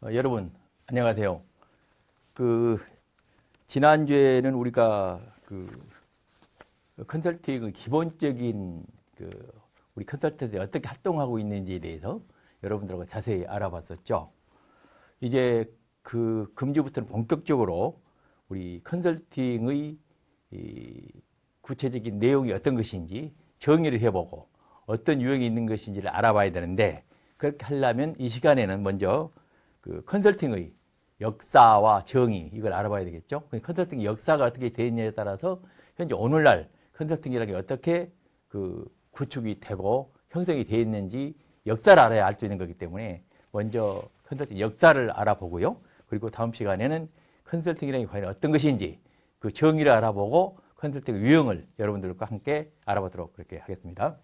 여러분 안녕하세요. 지난주에는 우리가 컨설팅의 기본적인 우리 컨설턴트들이 어떻게 활동하고 있는지에 대해서 여러분들과 자세히 알아봤었죠. 이제 금주부터는 본격적으로 우리 컨설팅의 구체적인 내용이 어떤 것인지 정의를 해보고 어떤 유형이 있는 것인지를 알아봐야 되는데, 그렇게 하려면 이 시간에는 먼저 컨설팅의 역사와 정의, 이걸 알아봐야 되겠죠. 컨설팅의 역사가 어떻게 되어 있냐에 따라서 현재 오늘날 컨설팅이라는 게 어떻게 구축이 되고 형성이 되어 있는지 역사를 알아야 알 수 있는 거기 때문에 먼저 컨설팅 역사를 알아보고요. 그리고 다음 시간에는 컨설팅이라는 게 과연 어떤 것인지 그 정의를 알아보고 컨설팅 유형을 여러분들과 함께 알아보도록 그렇게 하겠습니다.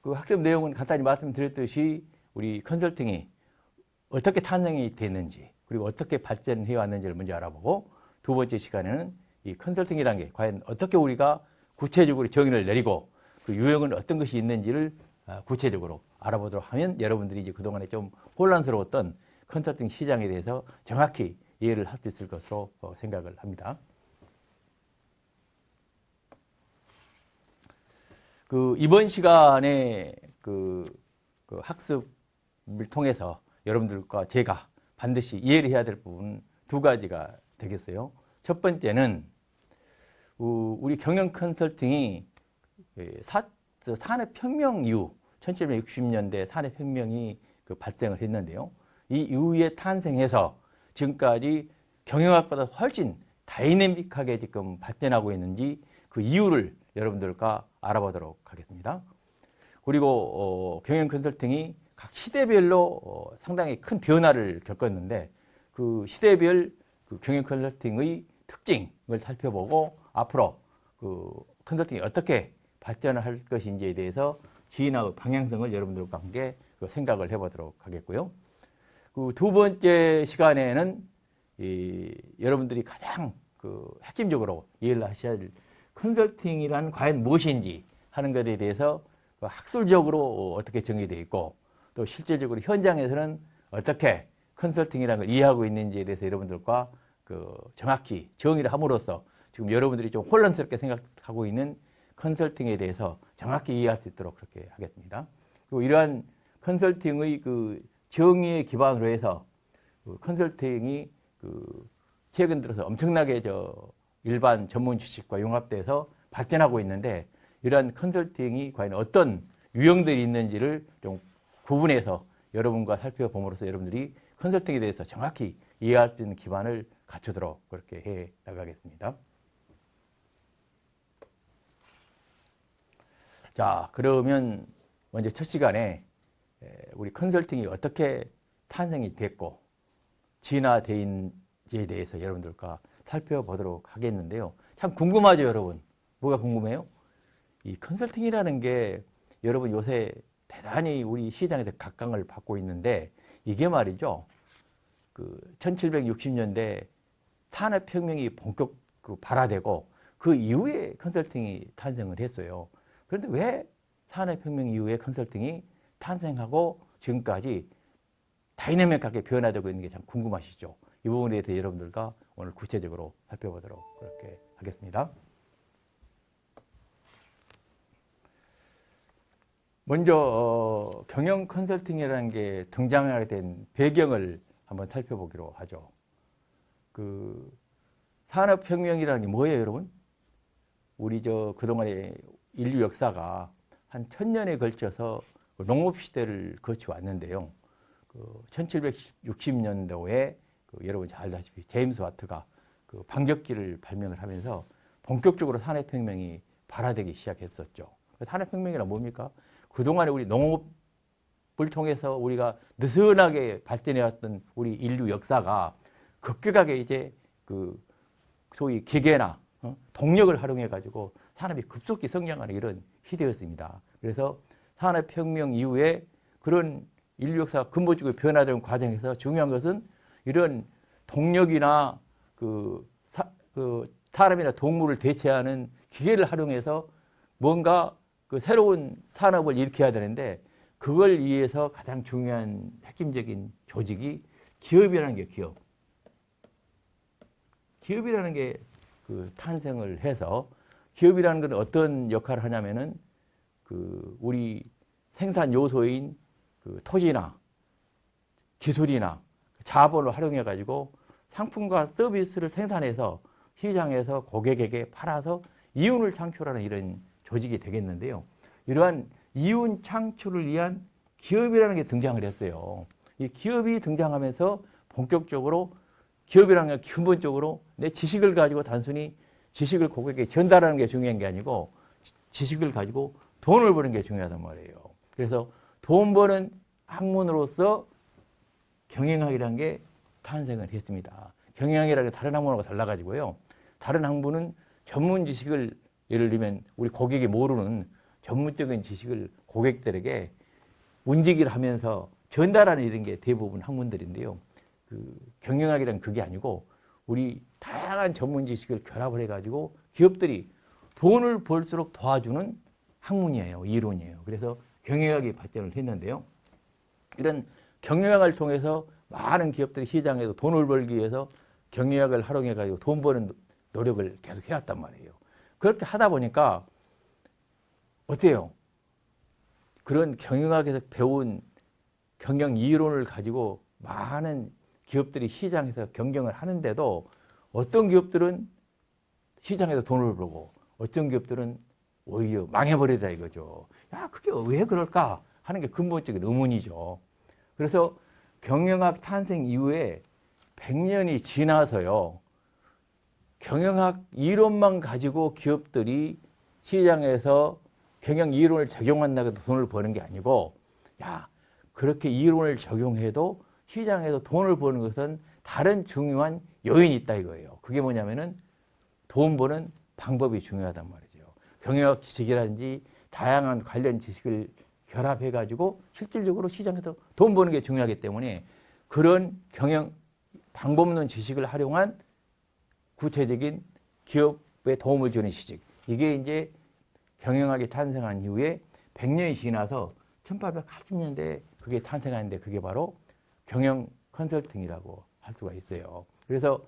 학습 내용은 간단히 말씀드렸듯이 우리 컨설팅이 어떻게 탄생이 됐는지, 그리고 어떻게 발전해 왔는지를 먼저 알아보고, 두 번째 시간에는 이 컨설팅이라는 게 과연 어떻게 우리가 구체적으로 정의를 내리고 그 유형은 어떤 것이 있는지를 구체적으로 알아보도록 하면 여러분들이 이제 그동안에 좀 혼란스러웠던 컨설팅 시장에 대해서 정확히 이해를 할 수 있을 것으로 생각을 합니다. 이번 시간에 학습을 통해서 여러분들과 제가 반드시 이해를 해야 될 부분 두 가지가 되겠어요. 첫 번째는 우리 경영 컨설팅이 산업혁명 이후 1760년대 산업혁명이 발생을 했는데요. 이 이후에 탄생해서 지금까지 경영학보다 훨씬 다이내믹하게 지금 발전하고 있는지 그 이유를 여러분들과 알아보도록 하겠습니다. 그리고 경영 컨설팅이 각 시대별로 상당히 큰 변화를 겪었는데, 그 시대별 경영 컨설팅의 특징을 살펴보고 앞으로 컨설팅이 어떻게 발전을 할 것인지에 대해서 지인하고 방향성을 여러분들과 함께 생각을 해보도록 하겠고요. 두 번째 시간에는 여러분들이 가장 핵심적으로 이해를 하셔야 할 컨설팅이란 과연 무엇인지 하는 것에 대해서 학술적으로 어떻게 정의되어 있고, 또 실질적으로 현장에서는 어떻게 컨설팅이라는 걸 이해하고 있는지에 대해서 여러분들과 정확히 정의를 함으로써 지금 여러분들이 좀 혼란스럽게 생각하고 있는 컨설팅에 대해서 정확히 이해할 수 있도록 그렇게 하겠습니다. 그리고 이러한 컨설팅의 정의에 기반으로 해서 컨설팅이 최근 들어서 엄청나게 일반 전문 지식과 융합돼서 발전하고 있는데, 이러한 컨설팅이 과연 어떤 유형들이 있는지를 좀 구분해서 여러분과 살펴봄으로써 여러분들이 컨설팅에 대해서 정확히 이해할 수 있는 기반을 갖추도록 그렇게 해 나가겠습니다. 자, 그러면 먼저 첫 시간에 우리 컨설팅이 어떻게 탄생이 됐고 진화되는지에 대해서 여러분들과 살펴보도록 하겠는데요. 참 궁금하죠, 여러분? 뭐가 궁금해요? 이 컨설팅이라는 게 여러분 요새 대단히 우리 시장에서 각광을 받고 있는데, 이게 말이죠. 1760년대 산업혁명이 본격 발화되고 그 이후에 컨설팅이 탄생을 했어요. 그런데 왜 산업혁명 이후에 컨설팅이 탄생하고 지금까지 다이내믹하게 변화되고 있는 게 참 궁금하시죠? 이 부분에 대해서 여러분들과 오늘 구체적으로 살펴보도록 그렇게 하겠습니다. 먼저 경영 컨설팅이라는 게 등장하게 된 배경을 한번 살펴보기로 하죠. 산업혁명이라는 게 뭐예요, 여러분? 우리 그동안의 인류 역사가 한 1000년에 걸쳐서 농업시대를 거쳐왔는데요. 1760년도에 여러분 잘 아시다시피 제임스 와트가 방적기를 발명을 하면서 본격적으로 산업혁명이 발화되기 시작했었죠. 산업혁명이란 뭡니까? 그동안에 우리 농업을 통해서 우리가 느슨하게 발전해왔던 우리 인류 역사가 급격하게 이제 소위 기계나 동력을 활용해가지고 산업이 급속히 성장하는 이런 시대였습니다. 그래서 산업혁명 이후에 그런 인류 역사가 근본적으로 변화되는 과정에서 중요한 것은 이런 동력이나 사람이나 동물을 대체하는 기계를 활용해서 뭔가 새로운 산업을 일으켜야 되는데, 그걸 위해서 가장 중요한 핵심적인 조직이 기업이라는 게 기업이라는 게 그 탄생을 해서 기업이라는 건 어떤 역할을 하냐면은 그 우리 생산 요소인 그 토지나 기술이나 자본을 활용해 가지고 상품과 서비스를 생산해서 시장에서 고객에게 팔아서 이윤을 창출하는 이런 조직이 되겠는데요. 이러한 이윤 창출을 위한 기업이라는 게 등장을 했어요. 이 기업이 등장하면서 본격적으로 기업이라는 게 근본적으로 내 지식을 가지고 단순히 지식을 고객에게 전달하는 게 중요한 게 아니고 지식을 가지고 돈을 버는 게 중요하단 말이에요. 그래서 돈 버는 학문으로서 경영학이라는 게 탄생을 했습니다. 경영학이라는 게 다른 학문하고 달라가지고요. 다른 학문은 전문 지식을 예를 들면 우리 고객이 모르는 전문적인 지식을 고객들에게 운지기를 하면서 전달하는 이런 게 대부분 학문들인데요. 그 경영학이란 그게 아니고 우리 다양한 전문 지식을 결합을 해가지고 기업들이 돈을 벌수록 도와주는 학문이에요. 이론이에요. 그래서 경영학이 발전을 했는데요. 이런 경영학을 통해서 많은 기업들이 시장에서 돈을 벌기 위해서 경영학을 활용해가지고 돈 버는 노력을 계속 해왔단 말이에요. 그렇게 하다 보니까 어때요? 그런 경영학에서 배운 경영 이론을 가지고 많은 기업들이 시장에서 경쟁을 하는데도 어떤 기업들은 시장에서 돈을 벌고 어떤 기업들은 오히려 망해버리다 이거죠. 야, 그게 왜 그럴까 하는 게 근본적인 의문이죠. 그래서 경영학 탄생 이후에 100년이 지나서요. 경영학 이론만 가지고 기업들이 시장에서 경영 이론을 적용한다고 해도 돈을 버는 게 아니고 야, 그렇게 이론을 적용해도 시장에서 돈을 버는 것은 다른 중요한 요인이 있다 이거예요. 그게 뭐냐면은 돈 버는 방법이 중요하단 말이죠. 경영학 지식이라든지 다양한 관련 지식을 결합해가지고 실질적으로 시장에서 돈 버는 게 중요하기 때문에 그런 경영 방법론 지식을 활용한 구체적인 기업에 도움을 주는 지식. 이게 이제 경영학이 탄생한 이후에 100년이 지나서 1880년대에 그게 탄생하는데 그게 바로 경영 컨설팅이라고 할 수가 있어요. 그래서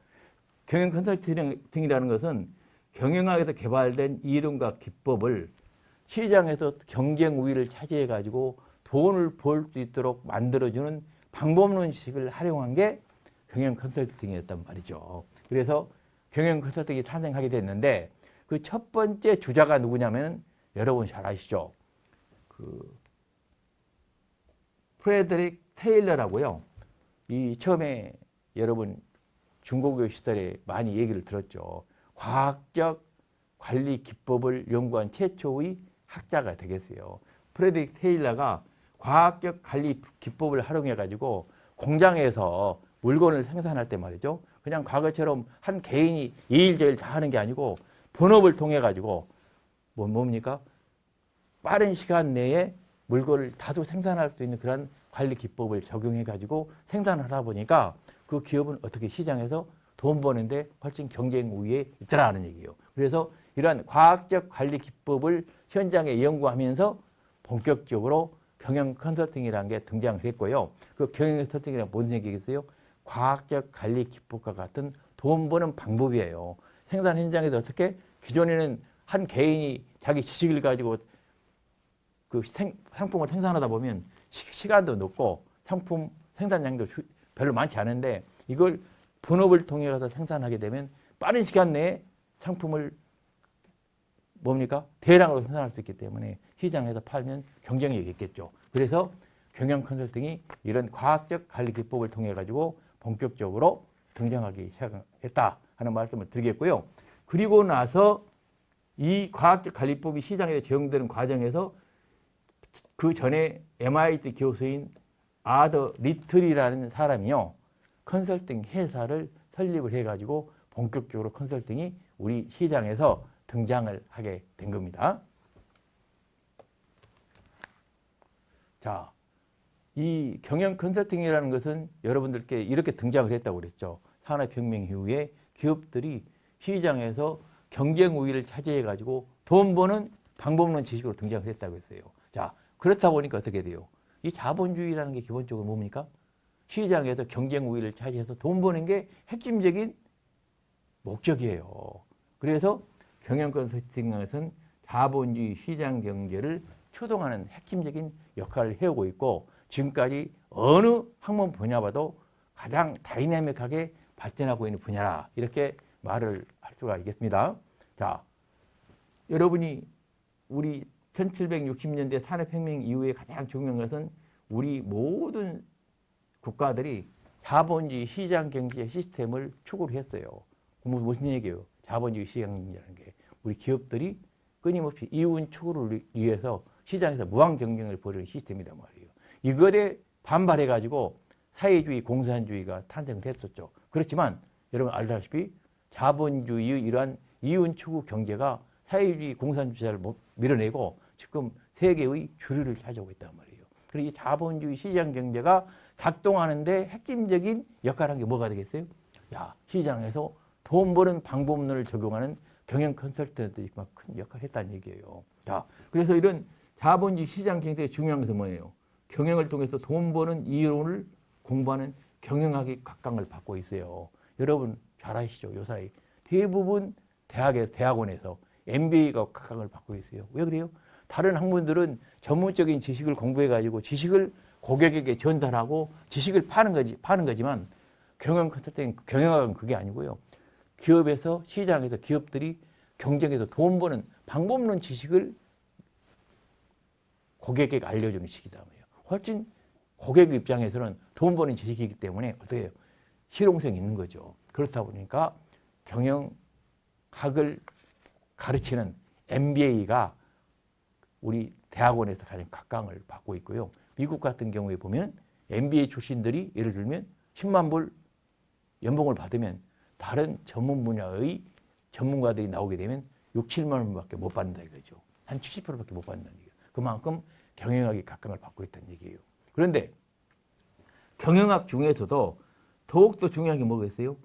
경영 컨설팅이라는 것은 경영학에서 개발된 이론과 기법을 시장에서 경쟁 우위를 차지해 가지고 돈을 벌 수 있도록 만들어주는 방법론 지식을 활용한 게 경영 컨설팅이었단 말이죠. 그래서 경영 컨설팅이 탄생하게 됐는데 그 첫 번째 주자가 누구냐면 여러분 잘 아시죠? 그 프레드릭 테일러라고요. 이 처음에 여러분 중고교 시절에 많이 얘기를 들었죠. 과학적 관리 기법을 연구한 최초의 학자가 되겠어요. 프레드릭 테일러가 과학적 관리 기법을 활용해 가지고 공장에서 물건을 생산할 때 말이죠. 그냥 과거처럼 한 개인이 이 일 저 일 다 하는 게 아니고 본업을 통해 가지고 뭡니까? 빠른 시간 내에 물건을 다수 생산할 수 있는 그런 관리 기법을 적용해 가지고 생산을 하다 보니까 그 기업은 어떻게 시장에서 돈 버는데 훨씬 경쟁 우위에 있더라는 얘기예요. 그래서 이러한 과학적 관리 기법을 현장에 연구하면서 본격적으로 경영 컨설팅이라는 게 등장을 했고요. 그 경영 컨설팅이란 무슨 얘기겠어요? 과학적 관리 기법과 같은 돈 버는 방법이에요. 생산 현장에서 어떻게 기존에는 한 개인이 자기 지식을 가지고 그 상품을 생산하다 보면 시간도 늦고 상품 생산량도 별로 많지 않은데 이걸 분업을 통해 가서 생산하게 되면 빠른 시간 내에 상품을 대량으로 생산할 수 있기 때문에 시장에서 팔면 경쟁력이 있겠죠. 그래서 경영 컨설팅이 이런 과학적 관리 기법을 통해 가지고 본격적으로 등장하기 시작했다 하는 말씀을 드리겠고요. 그리고 나서 이 과학적 관리법이 시장에 적용되는 과정에서 그 전에 MIT 교수인 아더 리틀이라는 사람이요. 컨설팅 회사를 설립을 해가지고 본격적으로 컨설팅이 우리 시장에서 등장을 하게 된 겁니다. 자, 이 경영 컨설팅이라는 것은 여러분들께 이렇게 등장을 했다고 그랬죠. 산업혁명 이후에 기업들이 시장에서 경쟁 우위를 차지해가지고 돈 버는 방법론 지식으로 등장을 했다고 했어요. 자, 그렇다 보니까 어떻게 돼요? 이 자본주의라는 게 기본적으로 뭡니까? 시장에서 경쟁 우위를 차지해서 돈 버는 게 핵심적인 목적이에요. 그래서 경영 컨설팅에서는 자본주의 시장 경제를 추동하는 핵심적인 역할을 해오고 있고 지금까지 어느 학문 분야 봐도 가장 다이내믹하게 발전하고 있는 분야라 이렇게 말을 할 수가 있겠습니다. 자, 여러분이 우리 1760년대 산업혁명 이후에 가장 중요한 것은 우리 모든 국가들이 자본주의 시장 경제 시스템을 추구를 했어요. 무슨 얘기예요? 자본주의 시장 경제라는 게 우리 기업들이 끊임없이 이윤 추구를 위해서 시장에서 무한 경쟁을 벌이는 시스템이란 말이에요. 이것에 반발해가지고 사회주의, 공산주의가 탄생을 했었죠. 그렇지만 여러분 알다시피 자본주의의 이러한 이윤 추구 경제가 사회주의, 공산주의를 밀어내고 지금 세계의 주류를 차지하고 있단 말이에요. 그리고 이 자본주의 시장 경제가 작동하는데 핵심적인 역할을 한 게 뭐가 되겠어요? 야, 시장에서 돈 버는 방법론을 적용하는 경영 컨설턴트들이 큰 역할을 했다는 얘기예요. 자, 그래서 이런 자본주의 시장 경제의 중요한 것은 뭐예요? 경영을 통해서 돈 버는 이론을 공부하는 경영학의 각광을 받고 있어요. 여러분 잘 아시죠? 요사이 대부분 대학원에서 MBA가 각광을 받고 있어요. 왜 그래요? 다른 학문들은 전문적인 지식을 공부해가지고 지식을 고객에게 전달하고 지식을 파는 거지만 경영 컨설팅, 경영학은 그게 아니고요. 기업에서 시장에서 기업들이 경쟁에서 돈 버는 방법론 지식을 고객에게 알려주는 식이다 말이에요. 훨씬 고객 입장에서는 돈 버는 지식이기 때문에 어떻게 해요? 실용성이 있는 거죠. 그렇다 보니까 경영학을 가르치는 MBA가 우리 대학원에서 가장 각광을 받고 있고요. 미국 같은 경우에 보면 MBA 출신들이 예를 들면 10만 불 연봉을 받으면 다른 전문 분야의 전문가들이 나오게 되면 6, 7만 원밖에 못 받는다 이거죠. 한 70%밖에 못 받는다는 얘기예요. 그만큼 경영학이 각광을 받고 있다는 얘기예요. 그런데 경영학 중에서도 더욱더 중요한 게 뭐겠어요?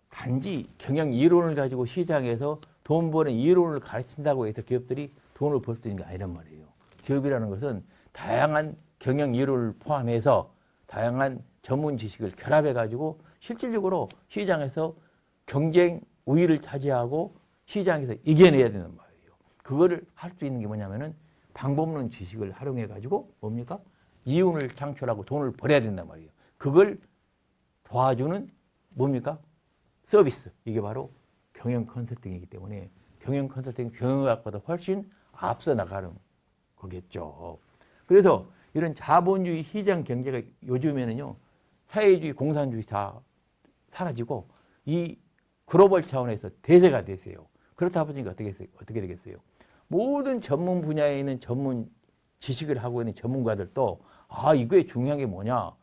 단지 경영 이론을 가지고 시장에서 돈 버는 이론을 가르친다고 해서 기업들이 돈을 벌 수 있는 게 아니란 말이에요. 기업이라는 것은 다양한 경영 이론을 포함해서 다양한 전문 지식을 결합해가지고 실질적으로 시장에서 경쟁 우위를 차지하고 시장에서 이겨내야 되는 말이에요. 그거를 할 수 있는 게 뭐냐면은 방법론 지식을 활용해가지고 뭡니까? 이윤을 창출하고 돈을 벌어야 된단 말이에요. 그걸 도와주는 뭡니까? 서비스. 이게 바로 경영 컨설팅이기 때문에 경영 컨설팅은 경영학보다 훨씬 앞서 나가는 거겠죠. 그래서 이런 자본주의 시장 경제가 요즘에는요, 사회주의, 공산주의 다 사라지고 이 글로벌 차원에서 대세가 되세요. 그렇다 보니까 어떻게 되겠어요? 모든 전문 분야에 있는 전문 지식을 하고 있는 전문가들도 이거에 중요한 게 뭐냐?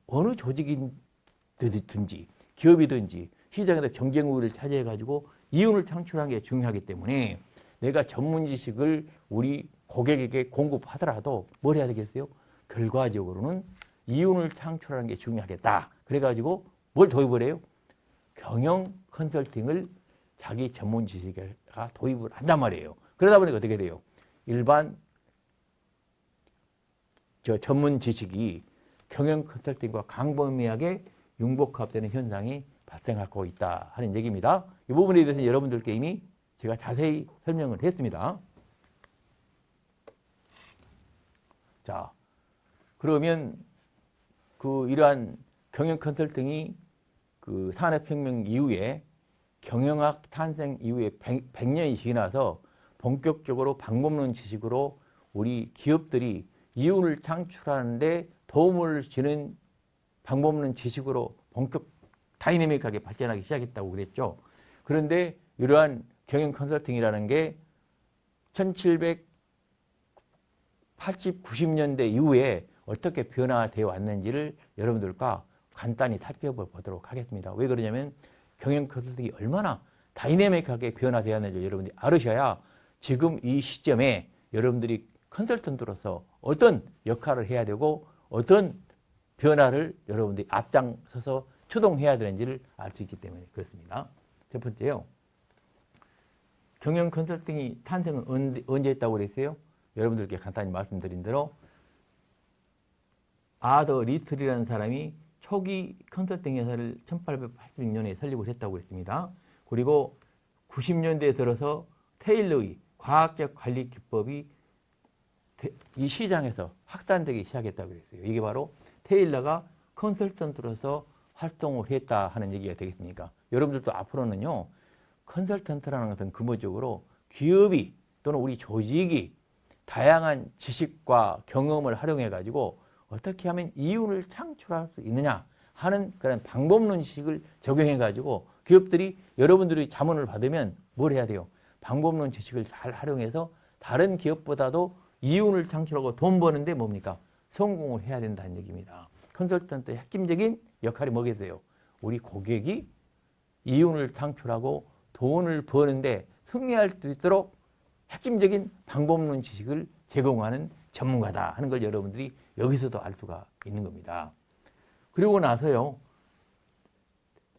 어느 조직이든지 기업이든지 시장에서 경쟁 우위를 차지해가지고 이윤을 창출하는 게 중요하기 때문에 내가 전문 지식을 우리 고객에게 공급하더라도 뭘 해야 되겠어요? 결과적으로는 이윤을 창출하는 게 중요하겠다. 그래가지고 뭘 도입을 해요? 경영 컨설팅을 자기 전문 지식에가 도입을 한단 말이에요. 그러다 보니까 어떻게 돼요? 일반 전문 지식이 경영 컨설팅과 광범위하게 융복합되는 현상이 발생하고 있다 하는 얘기입니다. 이 부분에 대해서는 여러분들께 이미 제가 자세히 설명을 했습니다. 자, 그러면 이러한 경영 컨설팅이 산업혁명 이후에 경영학 탄생 이후에 100년이 지나서 본격적으로 방법론 지식으로 우리 기업들이 이윤을 창출하는데 도움을 주는 방법론 지식으로 본격 다이내믹하게 발전하기 시작했다고 그랬죠. 그런데 이러한 경영 컨설팅이라는 게 1780, 90년대 이후에 어떻게 변화되어 왔는지를 여러분들과 간단히 살펴보도록 하겠습니다. 왜 그러냐면 경영 컨설팅이 얼마나 다이내믹하게 변화되었는지 여러분들이 알으셔야 지금 이 시점에 여러분들이 컨설턴트로서 어떤 역할을 해야 되고 어떤 변화를 여러분들이 앞장서서 추동해야 되는지를 알 수 있기 때문에 그렇습니다. 첫 번째요. 경영 컨설팅이 탄생은 언제 했다고 그랬어요? 여러분들께 간단히 말씀드린 대로 아더 리틀이라는 사람이 초기 컨설팅 회사를 1886년에 설립을 했다고 했습니다. 그리고 90년대에 들어서 테일러의 과학적 관리 기법이 이 시장에서 확산되기 시작했다고 그랬어요. 이게 바로 테일러가 컨설턴트로서 활동을 했다 하는 얘기가 되겠습니까? 여러분들도 앞으로는요, 컨설턴트라는 것은 근본적으로 기업이 또는 우리 조직이 다양한 지식과 경험을 활용해 가지고 어떻게 하면 이윤을 창출할 수 있느냐 하는 그런 방법론식을 적용해 가지고 기업들이 여러분들이 자문을 받으면 뭘 해야 돼요? 방법론 지식을 잘 활용해서 다른 기업보다도 이윤을 창출하고 돈 버는데 뭡니까? 성공을 해야 된다는 얘기입니다. 컨설턴트의 핵심적인 역할이 뭐겠어요? 우리 고객이 이윤을 창출하고 돈을 버는데 승리할 수 있도록 핵심적인 방법론 지식을 제공하는 전문가다 하는 걸 여러분들이 여기서도 알 수가 있는 겁니다. 그리고 나서요,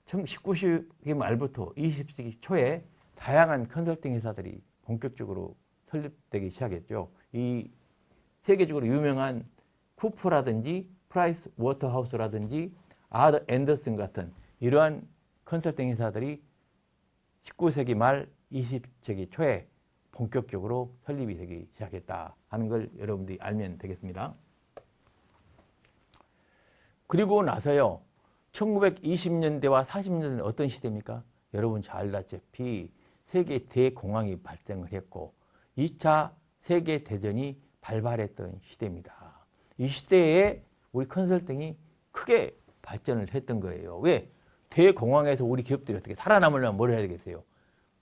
19세기 말부터 20세기 초에 다양한 컨설팅 회사들이 본격적으로 설립되기 시작했죠. 이 세계적으로 유명한 쿠프라든지 프라이스 워터하우스라든지 아더 앤더슨 같은 이러한 컨설팅 회사들이 19세기 말 20세기 초에 본격적으로 설립이 되기 시작했다 하는 걸 여러분들이 알면 되겠습니다. 그리고 나서요, 1920년대와 40년대는 어떤 시대입니까? 여러분 잘 알다시피 세계 대공황이 발생을 했고 2차 세계대전이 발발했던 시대입니다. 이 시대에 우리 컨설팅이 크게 발전을 했던 거예요. 왜? 대공황에서 우리 기업들이 어떻게 살아남으려면 뭘 해야 되겠어요?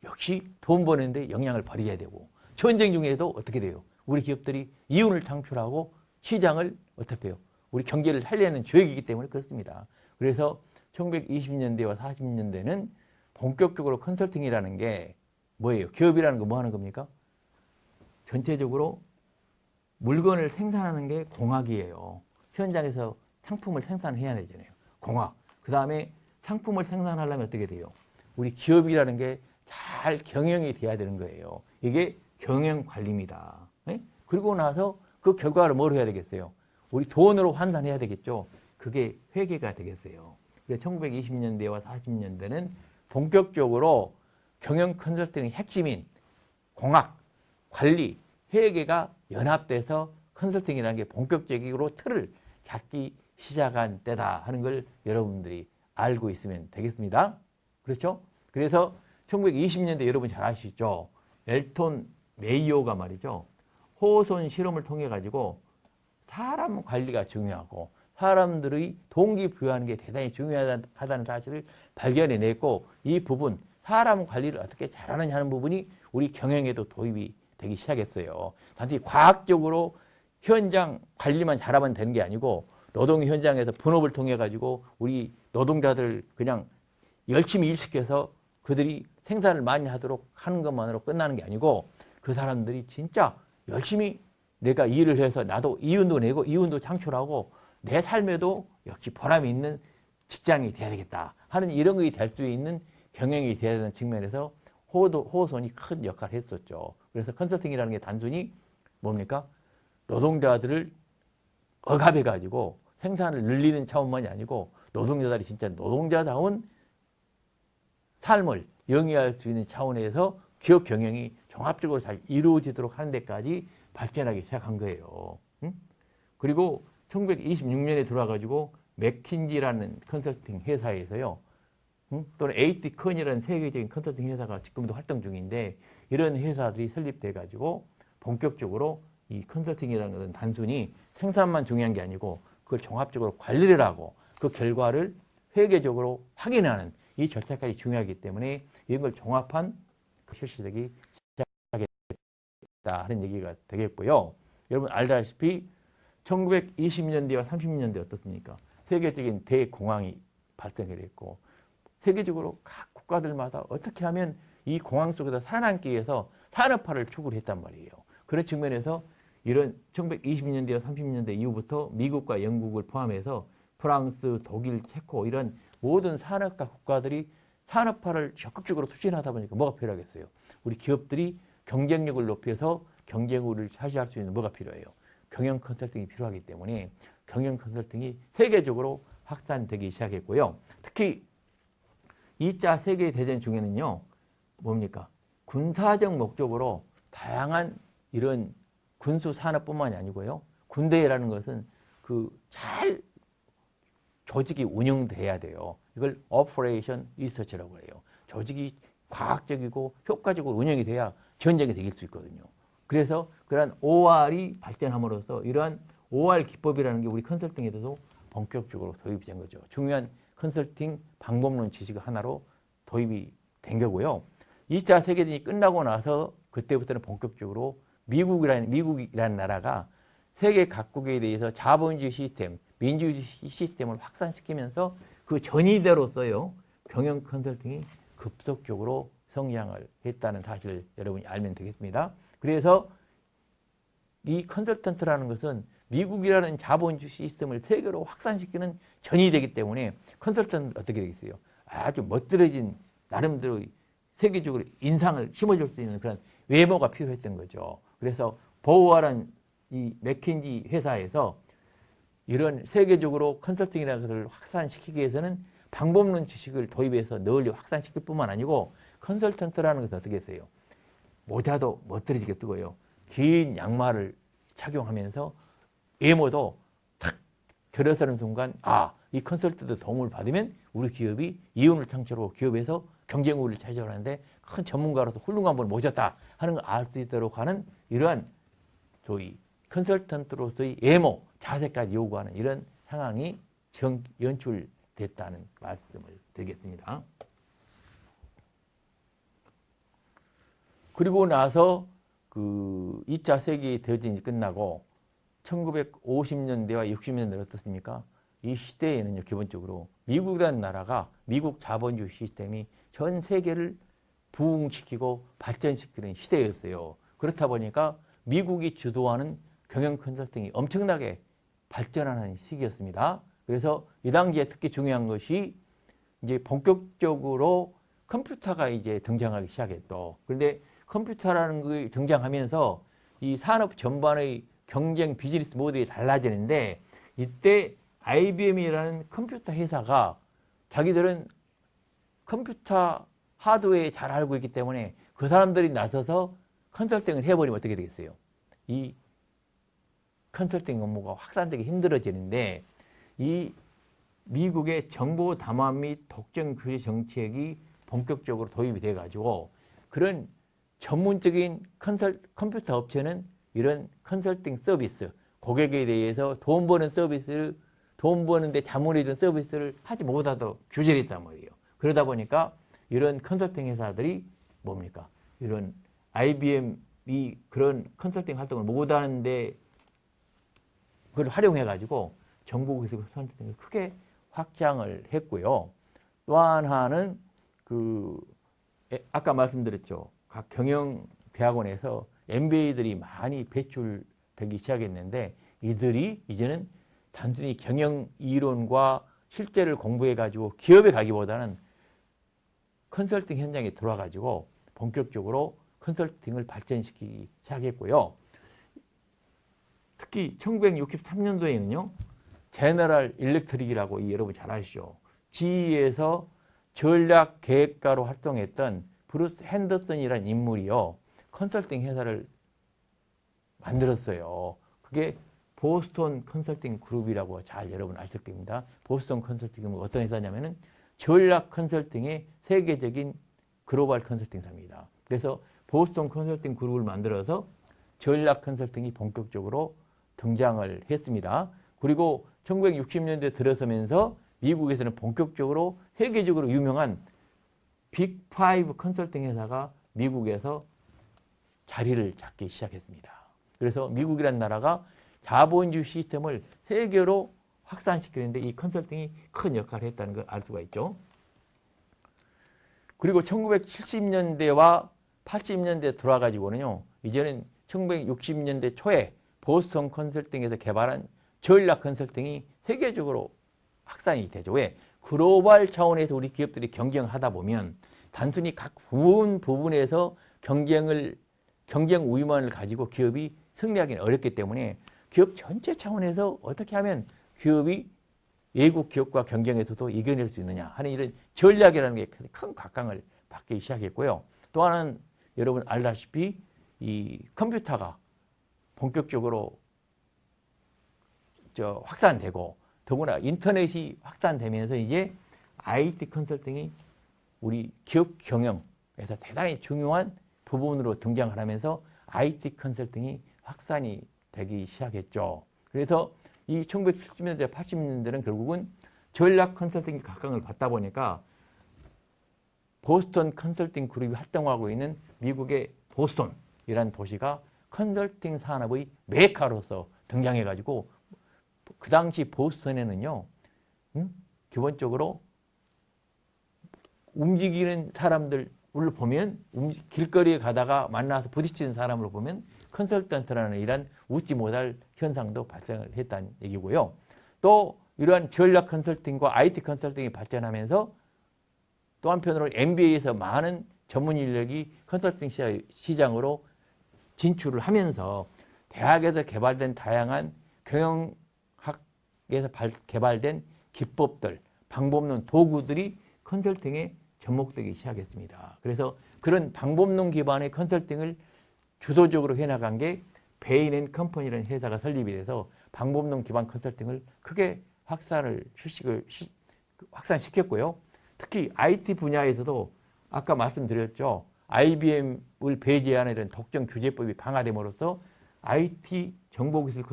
역시 돈 버는데 영향을 발휘해야 되고 전쟁 중에도 어떻게 돼요? 우리 기업들이 이윤을 창출하고 시장을 어떻게 해요? 우리 경제를 살리는 주역이기 때문에 그렇습니다. 그래서 1920년대와 40년대는 본격적으로 컨설팅이라는 게 뭐예요? 기업이라는 거 뭐 하는 겁니까? 전체적으로 물건을 생산하는 게 공학이에요. 현장에서 상품을 생산해야 되잖아요. 공학. 그 다음에 상품을 생산하려면 어떻게 돼요? 우리 기업이라는 게 잘 경영이 돼야 되는 거예요. 이게 경영관리입니다. 네? 그리고 나서 그 결과를 뭘 해야 되겠어요? 우리 돈으로 환산해야 되겠죠. 그게 회계가 되겠어요. 그래서 1920년대와 40년대는 본격적으로 경영 컨설팅의 핵심인 공학, 관리, 회계가 연합돼서 컨설팅이라는 게 본격적으로 틀을 잡기 시작한 때다 하는 걸 여러분들이 알고 있으면 되겠습니다. 그렇죠? 그래서 1920년대 여러분 잘 아시죠? 엘톤 메이오가 말이죠. 호손 실험을 통해 가지고 사람 관리가 중요하고 사람들의 동기부여하는 게 대단히 중요하다는 사실을 발견해냈고 이 부분 사람 관리를 어떻게 잘하느냐 하는 부분이 우리 경영에도 도입이 되기 시작했어요. 단지 과학적으로 현장 관리만 잘하면 되는 게 아니고 노동 현장에서 분업을 통해 가지고 우리 노동자들 그냥 열심히 일시켜서 그들이 생산을 많이 하도록 하는 것만으로 끝나는 게 아니고 그 사람들이 진짜 열심히 내가 일을 해서 나도 이윤도 내고 이윤도 창출하고 내 삶에도 역시 보람이 있는 직장이 돼야 되겠다 하는 이런 것이 될 수 있는 경영이 돼야 되는 측면에서 호손이 큰 역할을 했었죠. 그래서 컨설팅이라는 게 단순히 뭡니까? 노동자들을 억압해가지고 생산을 늘리는 차원만이 아니고 노동자들이 진짜 노동자다운 삶을 영위할 수 있는 차원에서 기업 경영이 종합적으로 잘 이루어지도록 하는 데까지 발전하기 시작한 거예요. 그리고 1926년에 들어와가지고 맥킨지라는 컨설팅 회사에서요. 또는 에이스 컨이라는 세계적인 컨설팅 회사가 지금도 활동 중인데 이런 회사들이 설립돼가지고 본격적으로 이 컨설팅이라는 것은 단순히 생산만 중요한 게 아니고 그걸 종합적으로 관리를 하고 그 결과를 회계적으로 확인하는 이 절차까지 중요하기 때문에 이런 걸 종합한 그 실시되기 시작했다 하는 얘기가 되겠고요. 여러분 알다시피 1920년대와 30년대 어떻습니까? 세계적인 대공황이 발생이 됐고 세계적으로 각 국가들마다 어떻게 하면 이 공황 속에서 살아남기 위해서 산업화를 추구를 했단 말이에요. 그런 측면에서 이런 1920년대와 30년대 이후부터 미국과 영국을 포함해서 프랑스, 독일, 체코 이런 모든 산업화 국가들이 산업화를 적극적으로 추진하다 보니까 뭐가 필요하겠어요? 우리 기업들이 경쟁력을 높여서 경쟁 우위를 차지할 수 있는 뭐가 필요해요? 경영 컨설팅이 필요하기 때문에 경영 컨설팅이 세계적으로 확산되기 시작했고요. 특히 2차 세계대전 중에는요. 뭡니까? 군사적 목적으로 다양한 이런 군수 산업뿐만이 아니고요. 군대라는 것은 잘 조직이 운영돼야 돼요. 이걸 오퍼레이션 리서치라고 해요. 조직이 과학적이고 효과적으로 운영이 돼야 전쟁이 되길 수 있거든요. 그래서 그러한 OR이 발전함으로써 이러한 OR 기법이라는 게 우리 컨설팅에도 본격적으로 도입이 된 거죠. 중요한 컨설팅 방법론 지식 하나로 도입이 된 거고요. 2차 세계대전이 끝나고 나서 그때부터는 본격적으로 미국이라는 나라가 세계 각국에 대해서 자본주의 시스템, 민주주의 시스템을 확산시키면서 그 전이대로서요. 경영 컨설팅이 급속적으로 성장을 했다는 사실을 여러분이 알면 되겠습니다. 그래서 이 컨설턴트라는 것은 미국이라는 자본주의 시스템을 세계로 확산시키는 전이 되기 때문에 컨설턴트 어떻게 되겠어요? 아주 멋들어진 나름대로 세계적으로 인상을 심어줄 수 있는 그런 외모가 필요했던 거죠. 그래서 보우아란 이 맥킨지 회사에서 이런 세계적으로 컨설팅이라는 것을 확산시키기 위해서는 방법론 지식을 도입해서 널리 확산시킬 뿐만 아니고 컨설턴트라는 것은 어떻게 했어요? 모자도 멋들어지게 뜨고요. 긴 양말을 착용하면서 외모도 탁 들어서는 순간 이 컨설턴트 도움을 받으면 우리 기업이 이윤을 창출하고 기업에서 경쟁 우위를 차지하는데 큰 전문가로서 훌륭한 분을 모셨다 하는 걸 알 수 있도록 하는 이러한 소위 컨설턴트로서의 외모, 자세까지 요구하는 이런 상황이 연출됐다는 말씀을 드리겠습니다. 그리고 나서 2차 세계대전이 끝나고 1950년대와 60년대 어떻습니까? 이 시대에는요, 기본적으로 미국이라는 나라가 미국 자본주의 시스템이 전 세계를 부흥시키고 발전시키는 시대였어요. 그렇다 보니까 미국이 주도하는 경영 컨설팅이 엄청나게 발전하는 시기였습니다. 그래서 이 당시에 특히 중요한 것이 이제 본격적으로 컴퓨터가 이제 등장하기 시작했죠. 그런데 컴퓨터라는 게 등장하면서 이 산업 전반의 경쟁 비즈니스 모델이 달라지는데 이때 IBM이라는 컴퓨터 회사가 자기들은 컴퓨터 하드웨어에 잘 알고 있기 때문에 그 사람들이 나서서 컨설팅을 해버리면 어떻게 되겠어요? 이 컨설팅 업무가 확산되기 힘들어지는데 이 미국의 정보 담화 및 독점 규제 정책이 본격적으로 도입이 돼가지고 그런 전문적인 컴퓨터 업체는 이런 컨설팅 서비스, 고객에 대해서 돈 버는데 자문해준 서비스를 하지 못하도록 규제를 했단 말이에요. 그러다 보니까 이런 컨설팅 회사들이 뭡니까? 이런 IBM이 그런 컨설팅 활동을 못하는데 그걸 활용해가지고 정보기술 컨설팅을 크게 확장을 했고요. 또 하나는 아까 말씀드렸죠. 각 경영대학원에서 MBA들이 많이 배출되기 시작했는데 이들이 이제는 단순히 경영 이론과 실제를 공부해가지고 기업에 가기보다는 컨설팅 현장에 들어와가지고 본격적으로 컨설팅을 발전시키기 시작했고요. 특히 1963년도에는요. 제너럴 일렉트릭이라고 여러분 잘 아시죠. GE에서 전략 계획가로 활동했던 브루스 핸더슨이라는 인물이요. 컨설팅 회사를 만들었어요. 그게 보스턴 컨설팅 그룹이라고 잘 여러분 아실 겁니다. 보스턴 컨설팅은 어떤 회사냐면은 전략 컨설팅의 세계적인 글로벌 컨설팅사입니다. 그래서 보스턴 컨설팅 그룹을 만들어서 전략 컨설팅이 본격적으로 등장을 했습니다. 그리고 1960년대 들어서면서 미국에서는 본격적으로 세계적으로 유명한 빅5 컨설팅 회사가 미국에서 자리를 잡기 시작했습니다. 그래서 미국이라는 나라가 자본주의 시스템을 세계로 확산시키는데 이 컨설팅이 큰 역할을 했다는 걸 알 수가 있죠. 그리고 1970년대와 80년대 들어와가지고는요. 이제는 1960년대 초에 보스턴 컨설팅에서 개발한 전략 컨설팅이 세계적으로 확산이 되죠. 왜? 글로벌 차원에서 우리 기업들이 경쟁하다 보면 단순히 각 부분에서 경쟁 우위만을 가지고 기업이 승리하기는 어렵기 때문에 기업 전체 차원에서 어떻게 하면 기업이 외국 기업과 경쟁에서도 이겨낼 수 있느냐 하는 이런 전략이라는 게 큰 각광을 받기 시작했고요. 또 하나는 여러분 알다시피 이 컴퓨터가 본격적으로 확산되고 더구나 인터넷이 확산되면서 이제 IT 컨설팅이 우리 기업 경영에서 대단히 중요한 부분으로 등장을 하면서 IT 컨설팅이 확산이 되기 시작했죠. 그래서 이 1970년대, 80년대는 결국은 전략 컨설팅이 각광을 받다 보니까 보스턴 컨설팅 그룹이 활동하고 있는 미국의 보스턴이라는 도시가 컨설팅 산업의 메카로서 등장해가지고 그 당시 보스턴에는요, 기본적으로 움직이는 사람들을 보면 길거리에 가다가 만나서 부딪히는 사람을 보면 컨설턴트라는 이런 웃지 못할 현상도 발생을 했다는 얘기고요. 또 이러한 전략 컨설팅과 IT 컨설팅이 발전하면서 또 한편으로 MBA에서 많은 전문 인력이 컨설팅 시장으로 진출을 하면서 대학에서 개발된 다양한 경영학에서 개발된 기법들, 방법론, 도구들이 컨설팅에 접목되기 시작했습니다. 그래서 그런 방법론 기반의 컨설팅을 주도적으로 해나간 게 베인 & 컴퍼니라는 회사가 설립이 돼서 방법론 기반 컨설팅을 크게 확산시켰고요. 특히 IT 분야에서도 아까 말씀드렸죠. IBM을 배제하는 이런 독점 규제법이 강화됨으로써 IT 정보기술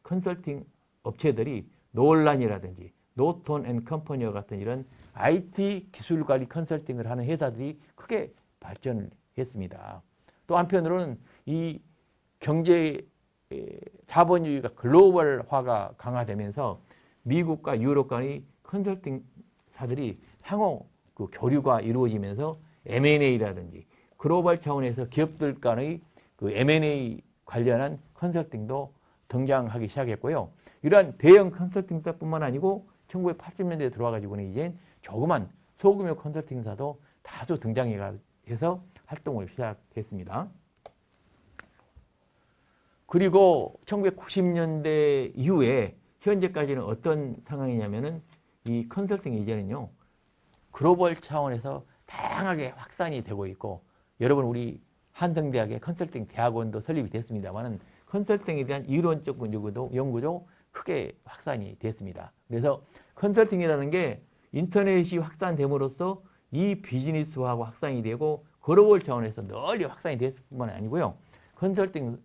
컨설팅 업체들이 노란이라든지 노톤 & 컴퍼니와 같은 이런 IT 기술관리 컨설팅을 하는 회사들이 크게 발전을 했습니다. 또 한편으로는 이 경제 자본주의가 글로벌화가 강화되면서 미국과 유럽 간의 컨설팅사들이 상호 그 교류가 이루어지면서 M&A라든지 글로벌 차원에서 기업들 간의 그 M&A 관련한 컨설팅도 등장하기 시작했고요. 이러한 대형 컨설팅사뿐만 아니고 1980년대에 들어와가지고는 이제 조그만 소규모 컨설팅사도 다수 등장해서 활동을 시작했습니다. 그리고 1990년대 이후에 현재까지는 어떤 상황이냐면은 이 컨설팅 이제는요, 글로벌 차원에서 다양하게 확산이 되고 있고, 여러분 우리 한성대학의 컨설팅 대학원도 설립이 됐습니다만은 컨설팅에 대한 이론적 연구도 크게 확산이 됐습니다. 그래서 컨설팅이라는 게 인터넷이 확산됨으로써 이 비즈니스화하고 확산이 되고 글로벌 차원에서 널리 확산이 됐을 뿐만 아니고요. 컨설팅에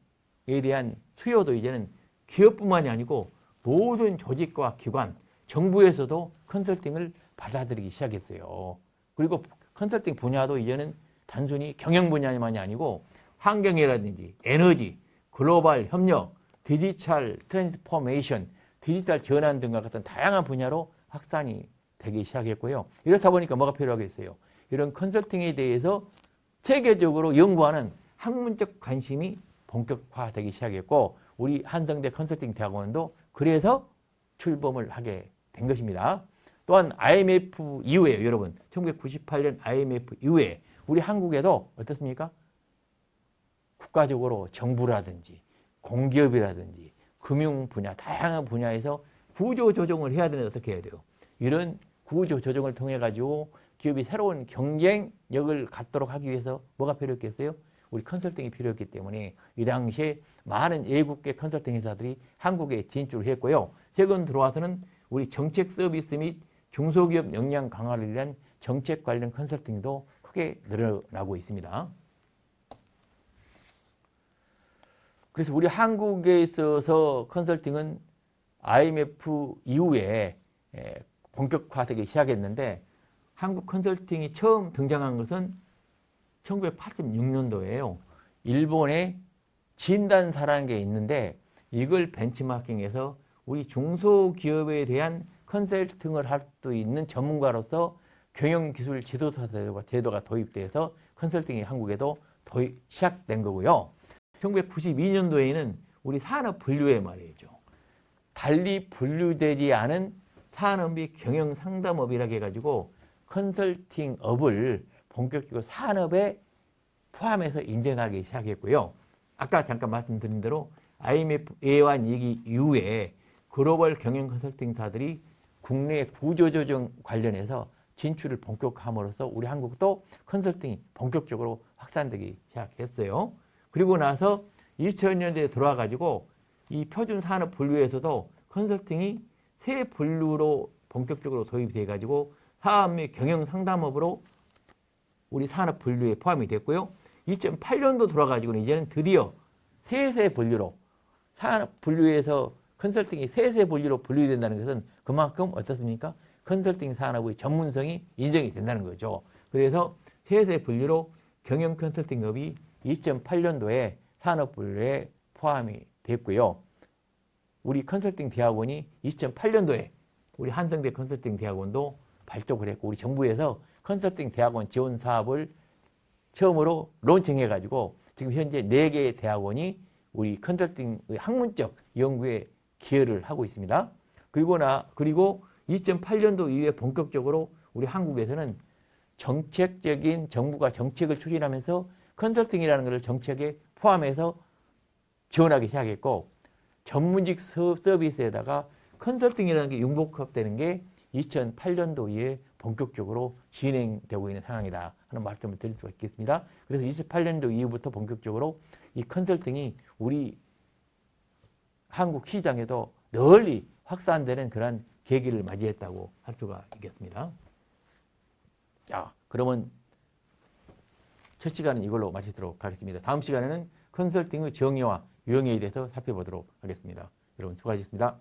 대한 수요도 이제는 기업뿐만이 아니고 모든 조직과 기관, 정부에서도 컨설팅을 받아들이기 시작했어요. 그리고 컨설팅 분야도 이제는 단순히 경영 분야만이 아니고 환경이라든지 에너지, 글로벌 협력, 디지털 트랜스포메이션, 디지털 전환 등과 같은 다양한 분야로 확산이 되기 시작했고요. 이렇다 보니까 뭐가 필요하겠어요? 이런 컨설팅에 대해서 체계적으로 연구하는 학문적 관심이 본격화되기 시작했고, 우리 한성대 컨설팅 대학원도 그래서 출범을 하게 된 것입니다. 또한 IMF 이후에 여러분 1998년 IMF 이후에 우리 한국에도 어떻습니까? 국가적으로 정부라든지 공기업이라든지 금융 분야, 다양한 분야에서 구조 조정을 해야 되는데 어떻게 해야 돼요? 이런 구조 조정을 통해 가지고 기업이 새로운 경쟁력을 갖도록 하기 위해서 뭐가 필요했겠어요? 우리 컨설팅이 필요했기 때문에 이 당시에 많은 외국계 컨설팅 회사들이 한국에 진출을 했고요. 최근 들어와서는 우리 정책 서비스 및 중소기업 역량 강화를 위한 정책 관련 컨설팅도 크게 늘어나고 있습니다. 그래서 우리 한국에 있어서 컨설팅은 IMF 이후에 본격화되기 시작했는데 한국 컨설팅이 처음 등장한 것은 1986년도에요. 일본에 진단사라는 게 있는데 이걸 벤치마킹해서 우리 중소기업에 대한 컨설팅을 할 수 있는 전문가로서 경영기술 지도사 제도가 도입돼서 컨설팅이 한국에도 시작된 거고요. 1992년도에는 우리 산업 분류에 말이죠. 달리 분류되지 않은 산업 및 경영 상담업이라고 해가지고 컨설팅업을 본격적으로 산업에 포함해서 인정하기 시작했고요. 아까 잠깐 말씀드린 대로 IMF 예완 위기 이후에 글로벌 경영 컨설팅사들이 국내 구조조정 관련해서 진출을 본격화함으로써 우리 한국도 컨설팅이 본격적으로 확산되기 시작했어요. 그리고 나서 2000년대에 들어와가지고 이 표준산업 분류에서도 컨설팅이 새 분류로 본격적으로 도입이 돼가지고 사업 및 경영 상담업으로 우리 산업 분류에 포함이 됐고요. 2008년도 들어와가지고는 이제는 드디어 세세 분류로 산업 분류에서 컨설팅이 세세 분류로 분류된다는 것은 그만큼 어떻습니까? 컨설팅 산업의 전문성이 인정이 된다는 거죠. 그래서 세세 분류로 경영 컨설팅업이 2008년도에 산업 분류에 포함이 됐고요. 우리 컨설팅 대학원이 2008년도에 우리 한성대 컨설팅 대학원도 발족을 했고 우리 정부에서 컨설팅 대학원 지원 사업을 처음으로 론칭해가지고 지금 현재 4개의 대학원이 우리 컨설팅의 학문적 연구에 기여를 하고 있습니다. 그리고 2008년도 이후에 본격적으로 우리 한국에서는 정책적인 정부가 정책을 추진하면서 컨설팅이라는 것을 정책에 포함해서 지원하기 시작했고 전문직 서비스에다가 컨설팅이라는 게 융복합되는 게 2008년도 이후에 본격적으로 진행되고 있는 상황이다 하는 말씀을 드릴 수가 있겠습니다. 그래서 28년도 이후부터 본격적으로 이 컨설팅이 우리 한국 시장에도 널리 확산되는 그런 계기를 맞이했다고 할 수가 있겠습니다. 자, 그러면 첫 시간은 이걸로 마치도록 하겠습니다. 다음 시간에는 컨설팅의 정의와 유형에 대해서 살펴보도록 하겠습니다. 여러분 수고하셨습니다.